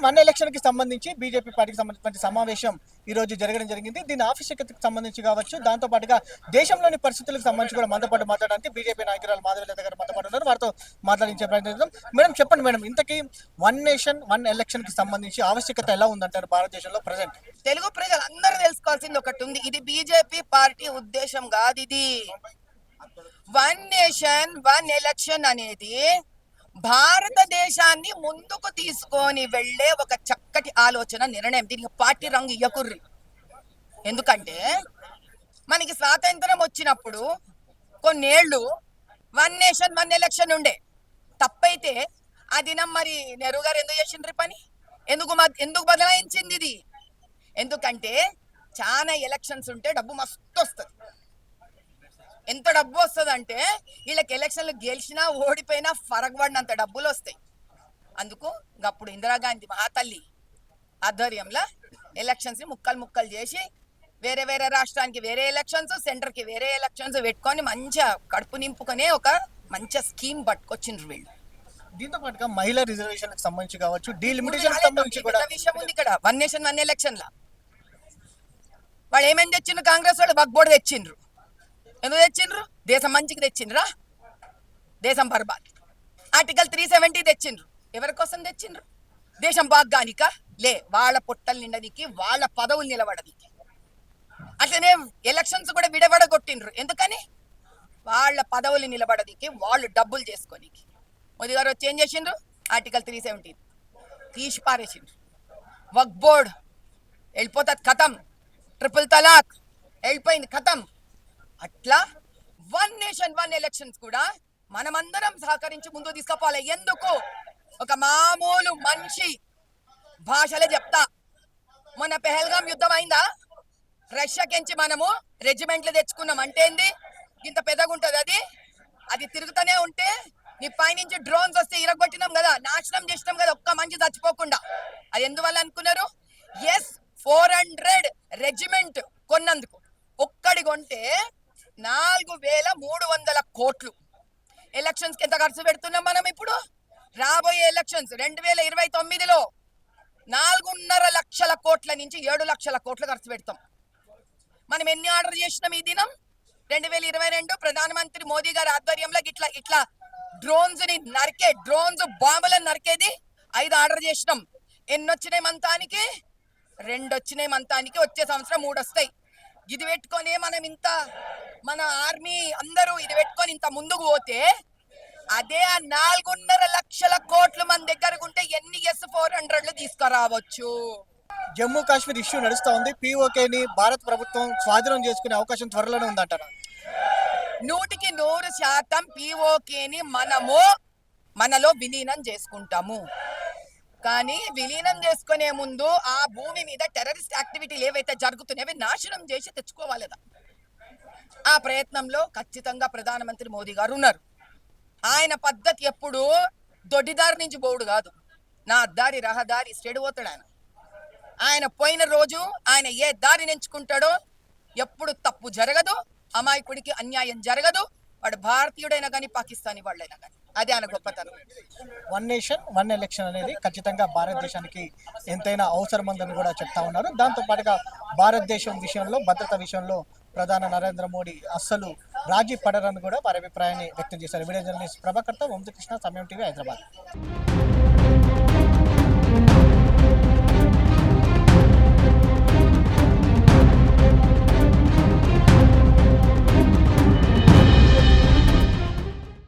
One election కి సంబంధించి BJP పార్టీకి సంబంధించిన సమావేశం ఈ రోజు జరగడం జరిగింది. దీని ఆవశ్యకతకు సంబంధించి కావచ్చు, దాంతో పాటుగా దేశంలోని పరిస్థితులకు సంబంధించి కూడా మనతో పాటు మాట్లాడడానికి బీజేపీ నాయకురాలు మాధవీలత గారు మనతో పాటు ఉన్నారు. వారితో మాట్లాడించే ప్రయత్నం చేద్దాం. మేడం చెప్పండి మేడం, ఇంతకీ వన్ నేషన్ వన్ ఎలక్షన్ కి సంబంధించి ఆవశ్యకత ఎలా ఉందంటారు భారతదేశంలో ప్రజెంట్? తెలుగు ప్రజలు అందరూ తెలుసుకోవాల్సింది ఒకటి ఉంది. ఇది బీజేపీ పార్టీ ఉద్దేశం కాదు. ఇది వన్ నేషన్ వన్ ఎలక్షన్ అనేది భారతదేశాన్ని ముందుకు తీసుకొని వెళ్లే ఒక చక్కటి ఆలోచన, నిర్ణయం. దీనికి పార్టీ రంగు ఇయ్యకుర్రి. ఎందుకంటే మనకి స్వాతంత్రం వచ్చినప్పుడు కొన్నేళ్లు వన్ నేషన్ వన్ ఎలక్షన్ ఉండే. తప్పైతే ఆ దినం మరి నెహ్రూ గారు ఎందుకు చేసిండ్రి పని? ఎందుకు బదలాయించింది ఇది? ఎందుకంటే చాలా ఎలక్షన్స్ ఉంటే డబ్బు మస్తు వస్తుంది. ఎంత డబ్బు వస్తుంది అంటే వీళ్ళకి ఎలక్షన్లు గెలిచినా ఓడిపోయినా ఫరగబడినంత డబ్బులు వస్తాయి. అందుకు అప్పుడు ఇందిరాగాంధీ మహాతల్లి ఆధ్వర్యంలో ఎలక్షన్స్ ని ముక్కలు చేసి వేరే వేరే రాష్ట్రానికి వేరే ఎలక్షన్స్, సెంటర్ కి వేరే ఎలక్షన్స్ పెట్టుకొని మంచిగా కడుపు నింపుకునే ఒక మంచి స్కీమ్ పట్టుకొచ్చిండ్రు వీళ్ళు. దీంతో పాటుగా మహిళా రిజర్వేషన్ సంబంధించి కావచ్చు, డీలిమిటేషన్ సంబంధించి కూడా విషయం ఉంది ఇక్కడ. వన్ నేషన్ వన్ ఎలక్షన్ లా వాళ్ళు ఏమేమి తెచ్చిండ్రు? కాంగ్రెస్ వాళ్ళు వక్ బోర్డు తెచ్చిండ్రు. ఎందుకు తెచ్చిండ్రు? దేశం మంచికి తెచ్చిండ్రా? దేశం బర్బాద్. ఆర్టికల్ 370 తెచ్చిండ్రు. ఎవరి కోసం తెచ్చిండ్రు? దేశం బాగ్గానిక లే, వాళ్ళ పొట్టలు నిండనికి, వాళ్ళ పదవులు నిలబడనికి. అట్లనే ఎలక్షన్స్ కూడా విడబడగొట్టిండ్రు. ఎందుకని? వాళ్ళ పదవులు నిలబడనికి, వాళ్ళు డబ్బులు చేసుకోనికి. మోదీ గారు వచ్చి ఏం చేసిండ్రు? ఆర్టికల్ 370 తీసి పారేసిండ్రు. వక్ బోర్డ్ వెళ్ళిపోతుంది, ఖతం. ట్రిపుల్ తలాక్ వెళ్ళిపోయింది, ఖతం. అట్లా వన్ నేషన్ వన్ ఎలక్షన్స్ కూడా మనమందరం సహకరించి ముందుకు తీసుకుపోవాలి. ఎందుకు? ఒక మామూలు మనిషి భాషలే చెప్తా. మొన్న పెహల్గాం యుద్ధం అయిందా? రష్యాకెంచి మనము రెజిమెంట్లు తెచ్చుకున్నాం. అంటే ఏంది? ఇంత పెద్దగా ఉంటది అది తిరుగుతూనే ఉంటే నీ పైనుంచి డ్రోన్స్ వస్తే ఇరగొట్టినాం కదా, నాశనం చేసినాం కదా, ఒక్క మంచి చచ్చిపోకుండా. అది ఎందువల్ల అనుకున్నారు? 400 రెజిమెంట్ కొన్నందుకు. ఒక్కడి కొంటే 4300 కోట్లు. ఎలక్షన్స్ కి ఎంత ఖర్చు పెడుతున్నాం మనం ఇప్పుడు? రాబోయే ఎలక్షన్స్ 2029లో 4.5 లక్షల కోట్ల నుంచి 7 లక్షల కోట్లు ఖర్చు పెడతాం. మనం ఎన్ని ఆర్డర్ చేసినాం ఈ దినం? 2022 ప్రధానమంత్రి మోదీ గారి ఆధ్వర్యంలో ఇట్లా డ్రోన్స్ బాంబులను నరికేది 5 ఆర్డర్ చేసినాం. ఎన్ని వచ్చినాయి మంతానికి? 2 వచ్చినాయి మంతానికి. వచ్చే సంవత్సరం 3 వస్తాయి. ఇది పెట్టుకొని మన ఆర్మీ అందరూ ఇది పెట్టుకొని ఇంత ముందుకు పోతే అదే 4.5 లక్షల కోట్లు మన దగ్గర ఉంటే ఎన్ని S-400లు తీసుకురావచ్చు? జమ్మూ కాశ్మీర్ ఇష్యూ నడుస్తా ఉంది. POKని భారత ప్రభుత్వం స్వాధీనం చేసుకునే అవకాశం త్వరలోనే ఉందంటారా? 100% POKని మనలో విలీనం చేసుకుంటాము. కానీ విలీనం చేసుకునే ముందు ఆ భూమి మీద టెర్రరిస్ట్ యాక్టివిటీలు ఏవైతే జరుగుతున్నాయో నాశనం చేసి తెచ్చుకోవాలిదా. ఆ ప్రయత్నంలో ఖచ్చితంగా ప్రధానమంత్రి మోదీ గారు ఉన్నారు. ఆయన పద్ధతి ఎప్పుడు దొడ్డిదారి నుంచి పోవుడు కాదు, నా దారి రహదారి స్టేడు పోతాడు ఆయన. ఆయన పోయిన రోజు ఆయన ఏ దారిని ఎంచుకుంటాడో ఎప్పుడు తప్పు జరగదు, అమాయకుడికి అన్యాయం జరగదు. వాడు భారతీయుడైనా కానీ పాకిస్తానీ వాళ్ళైనా కానీ. అదే ఆయన గొప్పతనం. వన్ నేషన్ వన్ ఎలక్షన్ అనేది ఖచ్చితంగా భారతదేశానికి ఎంతైనా అవసరమందని కూడా చెప్తా ఉన్నారు. దాంతో పాటుగా భారతదేశం విషయంలో, భద్రత విషయంలో ప్రధాని నరేంద్ర మోడీ అస్సలు రాజీ పడరని కూడా వారి అభిప్రాయాన్ని వ్యక్తం చేశారు. వీడియో జర్నలిస్ట్ ప్రభాకర్తో వంశకృష్ణ, సమయం టీవీ, హైదరాబాద్.